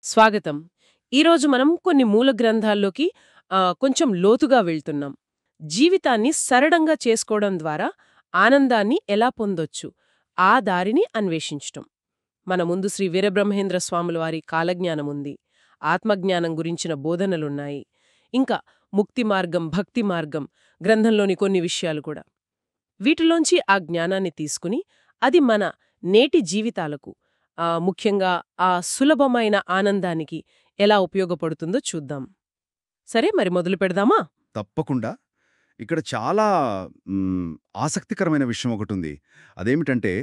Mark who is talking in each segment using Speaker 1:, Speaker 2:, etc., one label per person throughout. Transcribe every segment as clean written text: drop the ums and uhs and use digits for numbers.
Speaker 1: స్వాగతం. ఈరోజు మనం కొన్ని మూల గ్రంథాల్లోకి కొంచెం లోతుగా వెళ్తున్నాం. జీవితాన్ని సరళంగా చేసుకోవడం ద్వారా ఆనందాన్ని ఎలా పొందొచ్చు, ఆ దారిని అన్వేషించటం. మన ముందు శ్రీ వీరబ్రహ్మేంద్ర స్వాముల వారి కాలజ్ఞానముంది, ఆత్మజ్ఞానం గురించిన బోధనలున్నాయి, ఇంకా ముక్తి మార్గం, భక్తి మార్గం గ్రంథంలోని కొన్ని విషయాలు కూడా. వీటిలోంచి ఆ జ్ఞానాన్ని తీసుకుని అది మన నేటి జీవితాలకు, ముఖ్యంగా ఆ సులభమైన ఆనందానికి ఎలా ఉపయోగపడుతుందో చూద్దాం. సరే, మరి మొదలు పెడదామా?
Speaker 2: తప్పకుండా. ఇక్కడ చాలా హ్మ్, ఆసక్తికరమైన విషయం ఒకటుంది. అదేమిటంటే,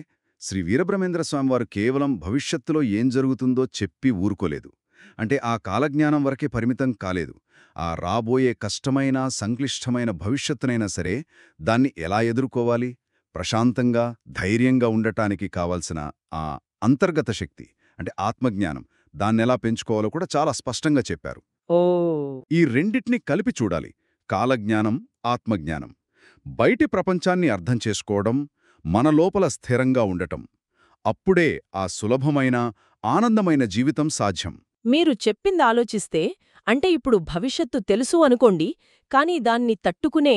Speaker 2: శ్రీ వీరబ్రహ్మేంద్ర స్వామి వారు కేవలం భవిష్యత్తులో ఏం జరుగుతుందో చెప్పి ఊరుకోలేదు. అంటే ఆ కాలజ్ఞానం వరకే పరిమితం కాలేదు. ఆ రాబోయే కష్టమైన, సంక్లిష్టమైన భవిష్యత్తునైనా సరే, దాన్ని ఎలా ఎదుర్కోవాలి, ప్రశాంతంగా, ధైర్యంగా ఉండటానికి కావాల్సిన ఆ అంతర్గత శక్తి, అంటే ఆత్మజ్ఞానం, దాన్నెలా పెంచుకోవాలో కూడా చాలా స్పష్టంగా చెప్పారు.
Speaker 1: ఓ.
Speaker 2: ఈ రెండిటిని కలిపి చూడాలి. కాలజ్ఞానం, ఆత్మజ్ఞానం. బయటి ప్రపంచాన్ని అర్థం చేసుకోవడం, మన లోపల స్థిరంగా ఉండటం. అప్పుడే ఆ సులభమైన, ఆనందమైన జీవితం సాధ్యం.
Speaker 3: మీరు చెప్పింది ఆలోచిస్తే, అంటే ఇప్పుడు భవిష్యత్తు తెలుసు అనుకోండి, కానీ దాన్ని తట్టుకునే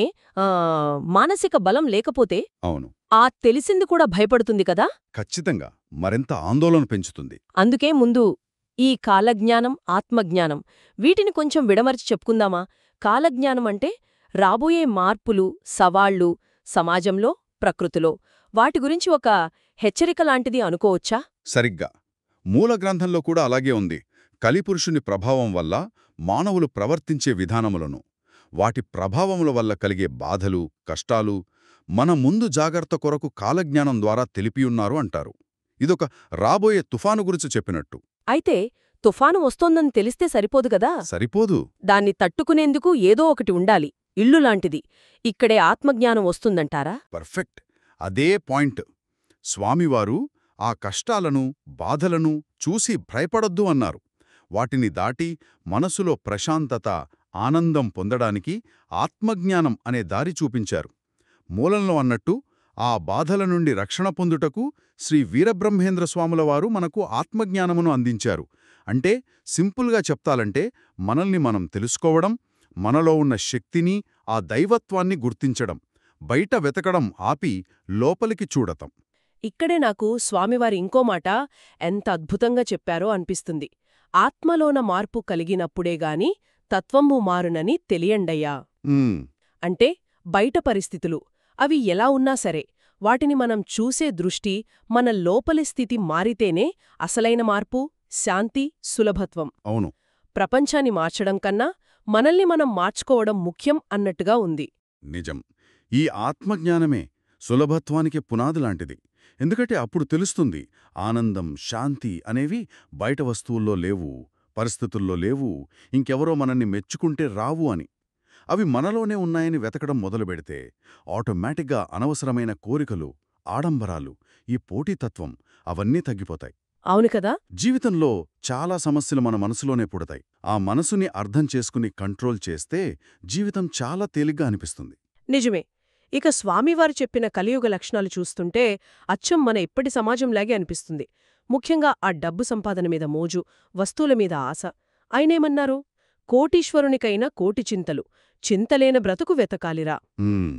Speaker 3: మానసిక బలం లేకపోతే,
Speaker 2: అవును.
Speaker 3: ఆ తెలిసింది కూడా భయపడుతుంది కదా.
Speaker 2: ఖచ్చితంగా మరింత ఆందోళన పెంచుతుంది.
Speaker 3: అందుకే ముందు ఈ కాలజ్ఞానం, ఆత్మజ్ఞానం వీటిని కొంచెం విడమర్చి చెప్పుకుందామా. కాలజ్ఞానం అంటే రాబోయే మార్పులు, సవాళ్లు, సమాజంలో, ప్రకృతిలో, వాటి గురించి ఒక హెచ్చరిక లాంటిది అనుకోవచ్చా?
Speaker 2: సరిగ్గా. మూల గ్రంథంలో కూడా అలాగే ఉంది. కలిపురుషుని ప్రభావం వల్ల మానవులు ప్రవర్తించే విధానములను, వాటి ప్రభావముల వల్ల కలిగే బాధలు, కష్టాలు మన ముందు జాగ్రత్త కొరకు కాలజ్ఞానం ద్వారా తెలిపియున్నారు అంటారు. ఇదొక రాబోయే తుఫాను గురించి చెప్పినట్టు.
Speaker 3: అయితే తుఫాను వస్తోందని తెలిస్తే సరిపోదు గదా.
Speaker 2: సరిపోదు.
Speaker 3: దాన్ని తట్టుకునేందుకు ఏదో ఒకటి ఉండాలి. ఇల్లు లాంటిది. ఇక్కడే ఆత్మజ్ఞానం వస్తుందంటారా?
Speaker 2: పర్ఫెక్ట్. అదే పాయింట్. స్వామివారు ఆ కష్టాలను, బాధలను చూసి భయపడొద్దు అన్నారు. వాటిని దాటి మనసులో ప్రశాంతత, ఆనందం పొందడానికి ఆత్మజ్ఞానం అనే దారి చూపించారు. మూలంలో అన్నట్టు ఆ బాధల నుండి రక్షణ పొందుటకు శ్రీ వీరబ్రహ్మేంద్ర స్వాముల వారు మనకు ఆత్మజ్ఞానమును అందించారు. అంటే సింపుల్గా చెప్తాలంటే, మనల్ని మనం తెలుసుకోవడం, మనలో ఉన్న శక్తిని, ఆ దైవత్వాన్ని గుర్తించడం, బయట వెతకడం ఆపి లోపలికి చూడటం.
Speaker 1: ఇక్కడే నాకు స్వామివారి ఇంకో మాట ఎంత అద్భుతంగా చెప్పారో అనిపిస్తుంది. ఆత్మలోన మార్పు కలిగినప్పుడేగాని తత్వము మారునని తెలియండయ్యా.
Speaker 2: ఉమ్,
Speaker 1: అంటే బయట పరిస్థితులు అవి ఎలా ఉన్నా సరే, వాటిని మనం చూసే దృష్టి, మన లోపలి స్థితి మారితేనే అసలైన మార్పు, శాంతి, సులభత్వం.
Speaker 2: అవును.
Speaker 1: ప్రపంచాన్ని మార్చడం కన్నా మనల్ని మనం మార్చుకోవడం ముఖ్యం అన్నట్టుగా ఉంది.
Speaker 2: నిజం. ఈ ఆత్మజ్ఞానమే సులభత్వానికి పునాదిలాంటిది. ఎందుకంటే అప్పుడు తెలుస్తుంది, ఆనందం, శాంతి అనేవి బయట వస్తువుల్లో లేవు, పరిస్థితుల్లో లేవు, ఇంకెవరో మనల్ని మెచ్చుకుంటే రావు అని. అవి మనలోనే ఉన్నాయని వెతకడం మొదలుపెడితే ఆటోమేటిక్గా అనవసరమైన కోరికలు, ఆడంబరాలు, ఈ పోటీతత్వం అవన్నీ తగ్గిపోతాయి.
Speaker 1: అవును కదా.
Speaker 2: జీవితంలో చాలా సమస్యలు మన మనసులోనే పుడతాయి. ఆ మనసుని అర్థం చేసుకుని కంట్రోల్ చేస్తే జీవితం చాలా తేలిగ్గా అనిపిస్తుంది.
Speaker 1: నిజమే. ఇక స్వామివారు చెప్పిన కలియుగ లక్షణాలు చూస్తుంటే అచ్చం మన ఇప్పటి సమాజంలాగే అనిపిస్తుంది. ముఖ్యంగా ఆ డబ్బు సంపాదన మీద మోజు, వస్తువుల మీద ఆశ. ఆయనేమన్నారు? కోటీశ్వరునికైనా కోటి చింతలు, చింతలేన బ్రతుకు వెతకాలిరా.
Speaker 2: హ్మ్.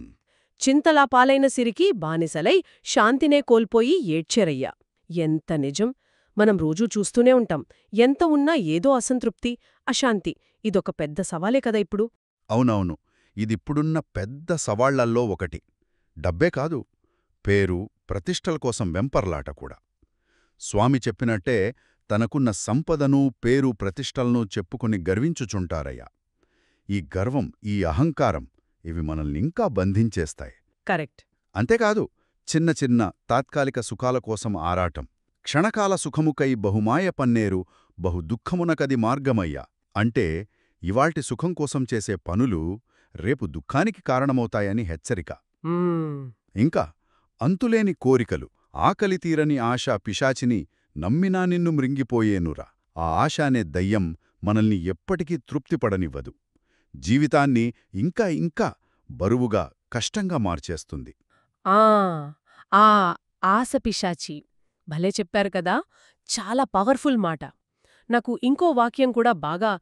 Speaker 1: చింతలా పాలైన సిరికి బానిసలై శాంతినే కోల్పోయి ఏడ్చెరయ్యా. ఎంత నిజం! మనం రోజూ చూస్తూనే ఉంటాం. ఎంత ఉన్నా ఏదో అసంతృప్తి, అశాంతి. ఇదొక పెద్ద సవాలే కదా ఇప్పుడు.
Speaker 2: అవునవును. ఇదిప్పుడున్న పెద్ద సవాళ్లల్లో ఒకటి. డబ్బే కాదు, పేరు, ప్రతిష్టల కోసం వెంపర్లాట కూడా. స్వామి చెప్పినట్టే తనకున్న సంపదను, పేరు, ప్రతిష్టలను చెప్పుకుని గర్వించుచుంటారయ్యా. ఈ గర్వం, ఈ అహంకారం ఇవి మనల్నింకా బంధించేస్తాయి.
Speaker 1: కరెక్ట్.
Speaker 2: అంతేకాదు, చిన్న చిన్న తాత్కాలిక సుఖాల కోసం ఆరాటం, క్షణకాల సుఖముకై బహుమాయ పన్నేరు బహు దుఃఖమునకది మార్గమయ్యా. అంటే ఇవాల్టి సుఖం కోసం చేసే పనులు రేపు దుఃఖానికి కారణమవుతాయని హెచ్చరిక.
Speaker 1: మ్మ్.
Speaker 2: ఇంకా అంతులేని కోరికలు, ఆకలి తీరని ఆశ పిశాచిని నమ్మినా నిన్ను మృంగిపోయేనురా. ఆ ఆశ అనే దయ్యం మనల్ని ఎప్పటికీ తృప్తిపడనివ్వదు. జీవితాన్ని ఇంకా ఇంకా బరువుగా, కష్టంగా మార్చేస్తుంది.
Speaker 1: ఆ ఆ ఆశ పిశాచి. భలే చెప్పారు కదా. చాలా పవర్ఫుల్ మాట. నాకు ఇంకో వాక్యం కూడా బాగా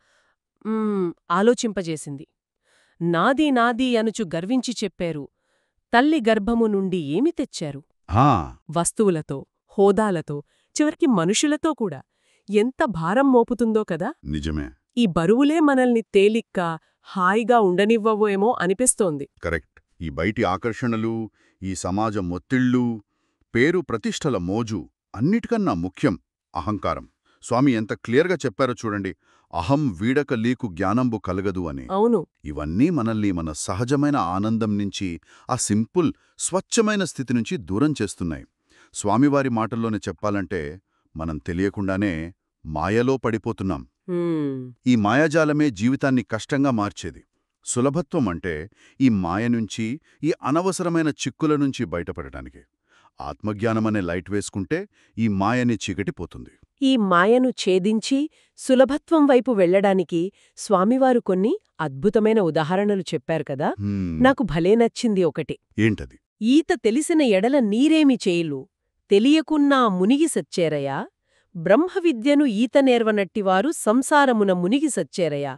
Speaker 1: ఆలోచింపజేసింది. నాది నాది అనుచు గర్వించి చెప్పారు, తల్లి గర్భము నుండి ఏమి తెచ్చారు?
Speaker 2: హా,
Speaker 1: వస్తువులతో, హోదాలతో, చివరికి మనుషులతో కూడా ఎంత భారం మోపుతుందో కదా.
Speaker 2: నిజమే.
Speaker 1: ఈ బరువులే మనల్ని తేలిగ్గా, హాయిగా ఉండనివ్వవేమో అనిపిస్తోంది.
Speaker 2: కరెక్ట్. ఈ బయటి ఆకర్షణలు, ఈ సమాజం ఒత్తిళ్ళు, పేరు ప్రతిష్టల మోజు, అన్నిటికన్నా ముఖ్యం అహంకారం. స్వామి ఎంత క్లియర్గా చెప్పారో చూడండి, అహం వీడక లీకు జ్ఞానంబు కలగదు అని.
Speaker 1: అవును.
Speaker 2: ఇవన్నీ మనల్ని మన సహజమైన ఆనందం నుంచి, ఆ సింపుల్, స్వచ్ఛమైన స్థితి నుంచి దూరం చేస్తున్నాయి. స్వామివారి మాటల్లోనే చెప్పాలంటే, మనం తెలియకుండానే మాయలో పడిపోతున్నాం. ఈ మాయాజాలమే జీవితాన్ని కష్టంగా మార్చేది. సులభత్వం అంటే ఈ మాయ నుంచి, ఈ అనవసరమైన చిక్కుల నుంచి బయటపడటానికి. ఆత్మజ్ఞానమనే లైట్ వేసుకుంటే ఈ మాయని చీకటిపోతుంది.
Speaker 1: ఈ మాయను ఛేదించి సులభత్వం వైపు వెళ్లడానికి స్వామివారు కొన్ని అద్భుతమైన ఉదాహరణలు చెప్పారు కదా. నాకు భలే నచ్చింది ఒకటి.
Speaker 2: ఏంటది?
Speaker 1: ఈత తెలిసిన ఎడల నీరేమి చేయులు, తెలియకున్నా మునిగి సచ్చేరయా, బ్రహ్మవిద్యను ఈత నేర్వనట్టివారు సంసారమున మునిగి సచ్చేరయా.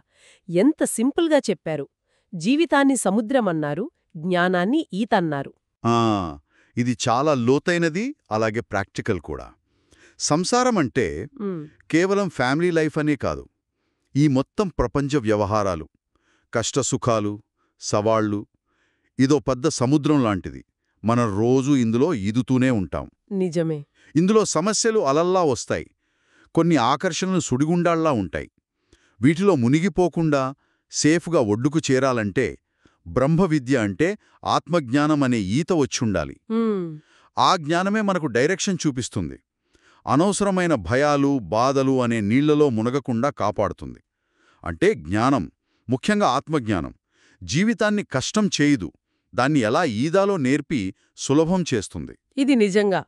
Speaker 1: ఎంత సింపుల్గా చెప్పారు. జీవితాన్ని సముద్రమన్నారు, జ్ఞానాన్ని ఈతన్నారు.
Speaker 2: ఇది చాలా లోతైనది, అలాగే ప్రాక్టికల్ కూడా. సంసారం అంటే కేవలం ఫ్యామిలీ లైఫ్ అనే కాదు. ఈ మొత్తం ప్రపంచ వ్యవహారాలు, కష్టసుఖాలు, సవాళ్లు, ఇదో పెద్ద సముద్రం లాంటిది. మనం రోజూ ఇందులో ఈదుతూనే ఉంటాం.
Speaker 1: నిజమే.
Speaker 2: ఇందులో సమస్యలు అలల్లా వస్తాయి, కొన్ని ఆకర్షణలు సుడిగుండాల్లా ఉంటాయి. వీటిలో మునిగిపోకుండా సేఫ్గా ఒడ్డుకు చేరాలంటే బ్రహ్మవిద్య అంటే ఆత్మజ్ఞానం అనే ఈత వచ్చుండాలి. ఆ జ్ఞానమే మనకు డైరెక్షన్ చూపిస్తుంది. అనవసరమైన భయాలు, బాధలు అనే నీళ్లలో మునగకుండా కాపాడుతుంది. అంటే జ్ఞానం, ముఖ్యంగా ఆత్మజ్ఞానం, జీవితాన్ని కష్టం చేయదు, దాన్ని ఎలా ఈదాలో నేర్పి సులభం చేస్తుంది.
Speaker 1: ఇది నిజంగా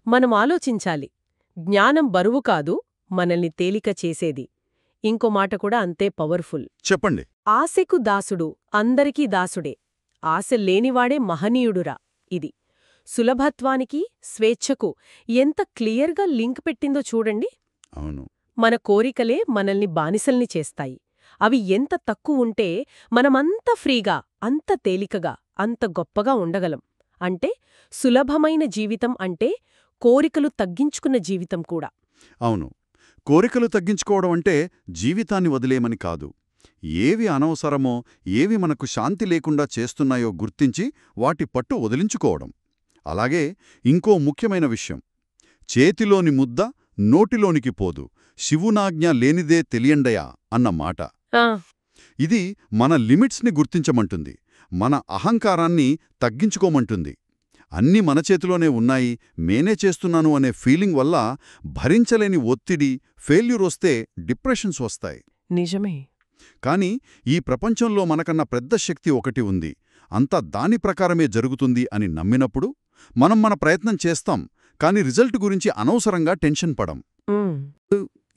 Speaker 1: మనం ఆలోచించాలి. జ్ఞానం బరువు కాదు, మనల్ని తేలిక చేసేది. ఇంకో మాట కూడా అంతే పవర్ఫుల్.
Speaker 2: చెప్పండి.
Speaker 1: ఆశకు దాసుడు అందరికీ దాసుడే, ఆశ లేనివాడే మహనీయుడురా. ఇది సులభత్వానికి, స్వేచ్ఛకు ఎంత క్లియర్గా లింక్ పెట్టిందో చూడండి.
Speaker 2: అవును.
Speaker 1: మన కోరికలే మనల్ని బానిసల్ని చేస్తాయి. అవి ఎంత తక్కువుంటే మనమంత ఫ్రీగా, అంత తేలికగా, అంత గొప్పగా ఉండగలం. అంటే సులభమైన జీవితం అంటే కోరికలు తగ్గించుకున్న జీవితం కూడా.
Speaker 2: అవును. కోరికలు తగ్గించుకోవడం అంటే జీవితాన్ని వదిలేమని కాదు. ఏవి అనవసరమో, ఏవి మనకు శాంతి లేకుండా చేస్తున్నాయో గుర్తించి వాటి పట్టు వదిలించుకోవడం. అలాగే ఇంకో ముఖ్యమైన విషయం, చేతిలోని ముద్ద నోటిలోనికి పోదు, శివునాజ్ఞ లేనిదే తెలియండయా అన్న మాట. ఇది మన లిమిట్స్ని గుర్తించమంటుంది, మన అహంకారాన్ని తగ్గించుకోమంటుంది. అన్నీ మన చేతిలోనే ఉన్నాయి, నేనే చేస్తున్నాను అనే ఫీలింగ్ వల్ల భరించలేని ఒత్తిడి, ఫెయిల్యూర్ వస్తే డిప్రెషన్స్ వస్తాయి.
Speaker 1: నిజమే.
Speaker 2: కానీ ఈ ప్రపంచంలో మనకన్నా పెద్ద శక్తి ఒకటి ఉంది, అంతా దాని ప్రకారమే జరుగుతుంది అని నమ్మినప్పుడు మనం మన ప్రయత్నం చేస్తాం, కానీ రిజల్ట్ గురించి అనవసరంగా టెన్షన్ పడం.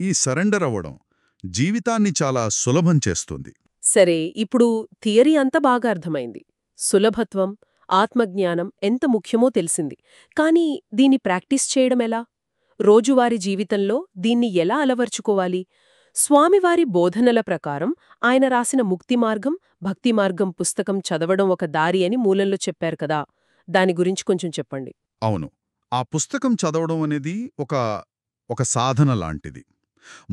Speaker 2: ఈ సరెండర్ అవ్వడం జీవితాన్ని చాలా సులభం చేస్తుంది.
Speaker 1: సరే, ఇప్పుడు థియరీ అంతా బాగా అర్థమైంది. సులభత్వం, ఆత్మజ్ఞానం ఎంత ముఖ్యమో తెలిసింది. కానీ దీన్ని ప్రాక్టీస్ చేయడం ఎలా? రోజువారీ జీవితంలో దీన్ని ఎలా అలవర్చుకోవాలి? స్వామివారి బోధనల ప్రకారం ఆయన రాసిన ముక్తి మార్గం, భక్తి మార్గం పుస్తకం చదవడం ఒక దారి అని మూలంలో చెప్పారు కదా, దాని గురించి కొంచెం చెప్పండి.
Speaker 2: అవును. ఆ పుస్తకం చదవడం అనేది ఒక సాధన లాంటిది.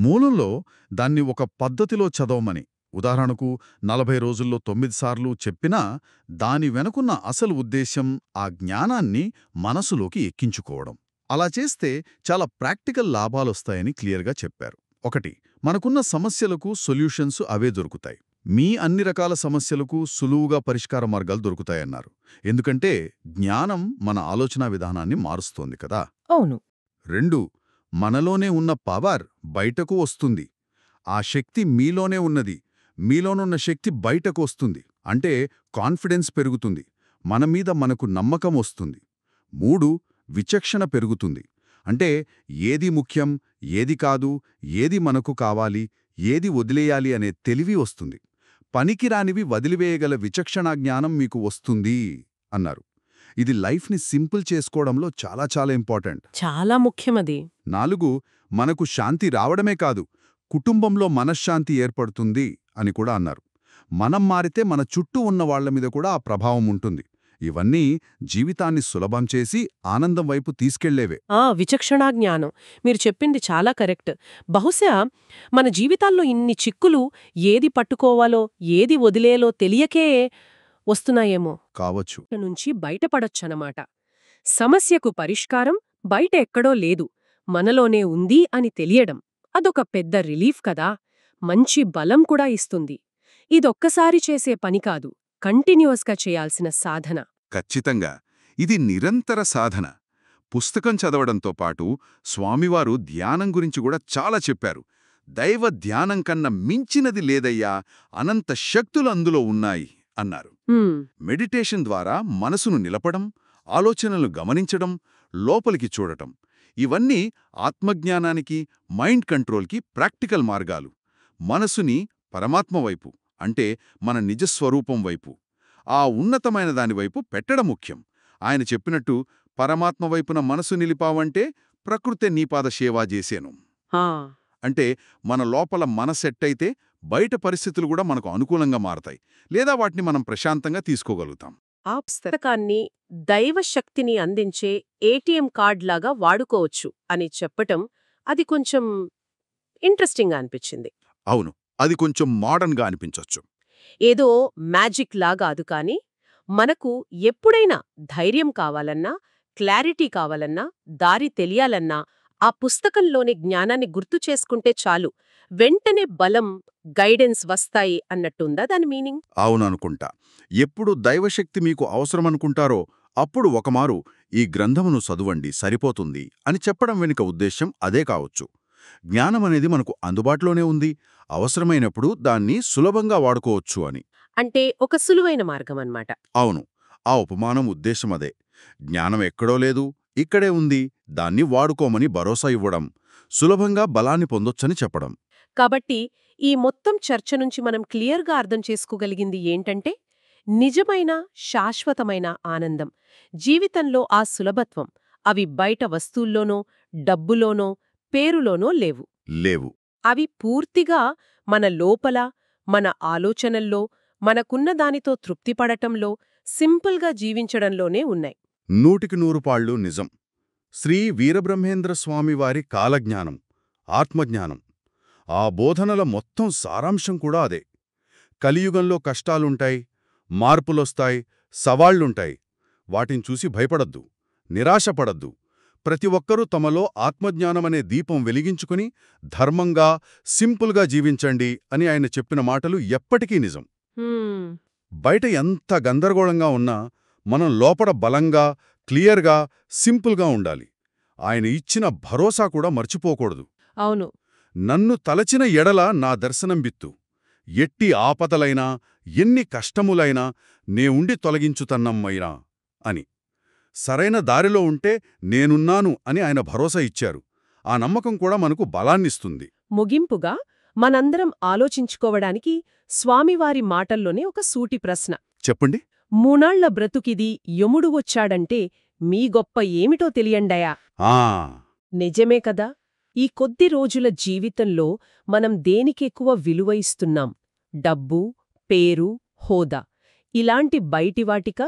Speaker 2: మూలంలో దాన్ని ఒక పద్ధతిలో చదవమని, ఉదాహరణకు 40 రోజుల్లో 9 సార్లు చెప్పినా దాని వెనుకున్న అసలు ఉద్దేశం ఆ జ్ఞానాన్ని మనసులోకి ఎక్కించుకోవడం. అలా చేస్తే చాలా ప్రాక్టికల్ లాభాలొస్తాయని క్లియర్గా చెప్పారు. ఒకటి, మనకున్న సమస్యలకు సొల్యూషన్స్ అవే దొరుకుతాయి. మీ అన్ని రకాల సమస్యలకు సులువుగా పరిష్కార మార్గాలు దొరుకుతాయన్నారు. ఎందుకంటే జ్ఞానం మన ఆలోచనా విధానాన్ని మారుస్తోంది కదా.
Speaker 1: అవును.
Speaker 2: 2, మనలోనే ఉన్న పవర్ బయటకు వస్తుంది. ఆ శక్తి మీలోనే ఉన్నది, మీలోనున్న శక్తి బయటకు వస్తుంది. అంటే కాన్ఫిడెన్స్ పెరుగుతుంది, మన మీద మనకు నమ్మకం వస్తుంది. 3, విచక్షణ పెరుగుతుంది. అంటే ఏది ముఖ్యం, ఏది కాదు, ఏది మనకు కావాలి, ఏది వదిలేయాలి అనే తెలివి వస్తుంది. పనికిరానివి వదిలివేయగల విచక్షణా జ్ఞానం మీకు వస్తుంది అన్నారు. ఇది లైఫ్ని సింపుల్ చేసుకోవడంలో చాలా చాలా ఇంపార్టెంట్.
Speaker 1: చాలా ముఖ్యమది.
Speaker 2: 4, మనకు శాంతి రావడమే కాదు, కుటుంబంలో మనశ్శాంతి ఏర్పడుతుంది అని కూడా అన్నారు. మనం మారితే మన చుట్టూ ఉన్న వాళ్ల మీద కూడా ఆ ప్రభావం ఉంటుంది. ఇవన్నీ జీవితాన్ని సులభం చేసి ఆనందం వైపు తీసుకెళ్లేవే.
Speaker 1: విచక్షణా జ్ఞానం. మీరు చెప్పింది చాలా కరెక్ట్. బహుశా మన జీవితాల్లో ఇన్ని చిక్కులు ఏది పట్టుకోవాలో ఏది వదిలేయాలో తెలియకే వస్తున్నాయేమో.
Speaker 2: కావచ్చు.
Speaker 1: నుంచి బయటపడొచ్చనమాట. సమస్యకు పరిష్కారం బయట ఎక్కడో లేదు, మనలోనే ఉంది అని తెలియడం అదొక పెద్ద రిలీఫ్ కదా. మంచి బలం కూడా ఇస్తుంది. ఇదొక్కసారి చేసే పని కాదు, కంటిన్యూస్గా చేయాల్సిన సాధన.
Speaker 2: ఖచ్చితంగా ఇది నిరంతర సాధన. పుస్తకం చదవడంతో పాటు స్వామివారు ధ్యానం గురించి కూడా చాలా చెప్పారు. దైవ ధ్యానం కన్నా మించినది లేదయ్యా, అనంత శక్తులు అందులో ఉన్నాయి అన్నారు. మెడిటేషన్ ద్వారా మనసును నిలపడం, ఆలోచనలు గమనించడం, లోపలికి చూడటం, ఇవన్నీ ఆత్మజ్ఞానానికి, మైండ్ కంట్రోల్కి ప్రాక్టికల్ మార్గాలు. మనసుని పరమాత్మ వైపు, అంటే మన నిజస్వరూపం వైపు, ఆ ఉన్నతమైన దానివైపు పెట్టడం ముఖ్యం. ఆయన చెప్పినట్టు పరమాత్మ వైపున మనసు నిలిపావంటే ప్రకృతే నీపాద సేవా చేసేను. అంటే మన లోపల మనసెట్టయితే బయట పరిస్థితులు కూడా మనకు అనుకూలంగా మారతాయి, లేదా వాటిని మనం ప్రశాంతంగా తీసుకోగలుగుతాం.
Speaker 1: ఆ పుస్తకాన్ని దైవశక్తిని అందించే ఏటీఎం కార్డ్ లాగా వాడుకోవచ్చు అని చెప్పటం అది కొంచెం ఇంట్రెస్టింగ్గా అనిపించింది.
Speaker 2: అవును, అది కొంచెం మోడర్న్గా అనిపించొచ్చు.
Speaker 1: ఏదో మ్యాజిక్ లాగా అదు కాని, మనకు ఎప్పుడైనా ధైర్యం కావాలన్నా, క్లారిటీ కావాలన్నా, దారి తెలియాలన్నా ఆ పుస్తకంలోని జ్ఞానాన్ని గుర్తు చేసుకుంటే చాలు, వెంటనే బలం, గైడెన్స్ వస్తాయి అన్నట్టుందా దాని మీనింగ్?
Speaker 2: అవుననుకుంటా. ఎప్పుడు దైవశక్తి మీకు అవసరమనుకుంటారో అప్పుడు ఒకమారు ఈ గ్రంథమును చదువండి సరిపోతుంది అని చెప్పడం వెనుక ఉద్దేశ్యం అదే కావచ్చు. జ్ఞానమనేది మనకు అందుబాటులోనే ఉంది, అవసరమైనప్పుడు దాన్ని సులభంగా వాడుకోవచ్చు అని.
Speaker 1: అంటే ఒక సులువైన మార్గం అన్నమాట.
Speaker 2: అవును, ఆ ఉపమానం ఉద్దేశమదే. జ్ఞానం ఎక్కడో లేదు, ఇక్కడే ఉంది, దాన్ని వాడుకోమని భరోసా ఇవ్వడం, సులభంగా బలాన్ని పొందొచ్చని చెప్పడం.
Speaker 1: కాబట్టి ఈ మొత్తం చర్చ నుంచి మనం క్లియర్గా అర్థం చేసుకోగలిగింది ఏంటంటే, నిజమైన శాశ్వతమైన ఆనందం, జీవితంలో ఆ సులభత్వం అవి బయట వస్తువుల్లోనో, డబ్బులోనో, పేరులోనో లేవు. అవి పూర్తిగా మన లోపల, మన ఆలోచనల్లో, మనకున్న దానితో తృప్తిపడటంలో, సింపుల్గా జీవించడంలోనే ఉన్నాయి.
Speaker 2: 100% నిజం. శ్రీ వీరబ్రహ్మేంద్ర స్వామివారి కాలజ్ఞానం, ఆత్మజ్ఞానం, ఆ బోధనల మొత్తం సారాంశం కూడా అదే. కలియుగంలో కష్టాలుంటాయి, మార్పులొస్తాయి, సవాళ్లుంటాయి. వాటిని చూసి భయపడద్దు, నిరాశపడద్దు. ప్రతి ఒక్కరూ తమలో ఆత్మజ్ఞానమనే దీపం వెలిగించుకుని ధర్మంగా, సింపుల్గా జీవించండి అని ఆయన చెప్పిన మాటలు ఎప్పటికీ నిజం. బయట ఎంత గందరగోళంగా ఉన్నా మనం లోపల బలంగా, క్లియర్గా, సింపుల్గా ఉండాలి. ఆయన ఇచ్చిన భరోసా కూడా మర్చిపోకూడదు.
Speaker 1: అవును.
Speaker 2: నన్ను తలచిన ఎడల నా దర్శనం బిత్తు, ఎట్టి ఆపదలైనా, ఎన్ని కష్టములైనా నే ఉండి తొలగించుతన్నమ్మయినా అని. సరైన దారిలో ఉంటే నేనున్నాను అని ఆయన భరోసా ఇచ్చారు. ఆ నమ్మకం కూడా మనకు బలాన్నిస్తుంది.
Speaker 1: ముగింపుగా మనందరం ఆలోచించుకోవడానికి స్వామివారి మాటల్లోనే ఒక సూటి ప్రశ్న.
Speaker 2: చెప్పండి.
Speaker 1: 3 నాళ్ల బ్రతుకిది యముడు వచ్చాడంటే మీ గొప్ప ఏమిటో తెలియండయా? నిజమే కదా. ఈ కొద్ది రోజుల జీవితంలో మనం దేనికెక్కువ విలువ ఇస్తున్నాం? డబ్బు, పేరు, హోదా ఇలాంటి బయటివాటికా,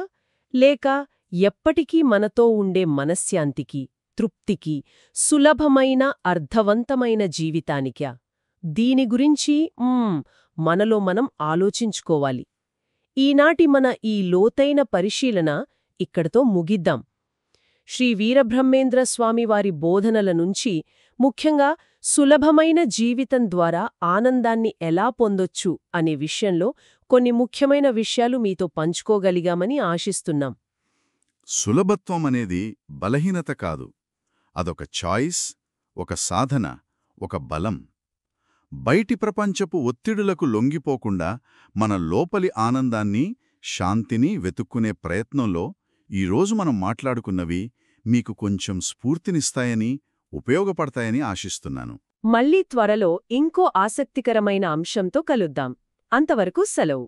Speaker 1: లేక ఎప్పటికీ మనతో ఉండే మనశ్శాంతికి, తృప్తికి, సులభమైన అర్థవంతమైన జీవితానికా? దీని గురించి మనలో మనం ఆలోచించుకోవాలి. ఈనాటి మన ఈ లోతైన పరిశీలన ఇక్కడతో ముగిద్దాం. శ్రీ వీరబ్రహ్మేంద్ర స్వామివారి బోధనల నుంచి, ముఖ్యంగా సులభమైన జీవితం ద్వారా ఆనందాన్ని ఎలా పొందొచ్చు అనే విషయంలో కొన్ని ముఖ్యమైన విషయాలు మీతో పంచుకోగలిగామని ఆశిస్తున్నాం.
Speaker 2: సులభత్వం అనేది బలహీనత కాదు, అదొక చాయిస్, ఒక సాధన, ఒక బలం. బయటి ప్రపంచపు ఒత్తిడులకు లొంగిపోకుండా మన లోపలి ఆనందాన్ని, శాంతిని వెతుక్కునే ప్రయత్నంలో ఈరోజు మనం మాట్లాడుకున్నవి మీకు కొంచెం స్ఫూర్తినిస్తాయని, ఉపయోగపడతాయని ఆశిస్తున్నాను.
Speaker 1: మళ్ళీ త్వరలో ఇంకో ఆసక్తికరమైన అంశంతో కలుద్దాం. అంతవరకు సెలవు.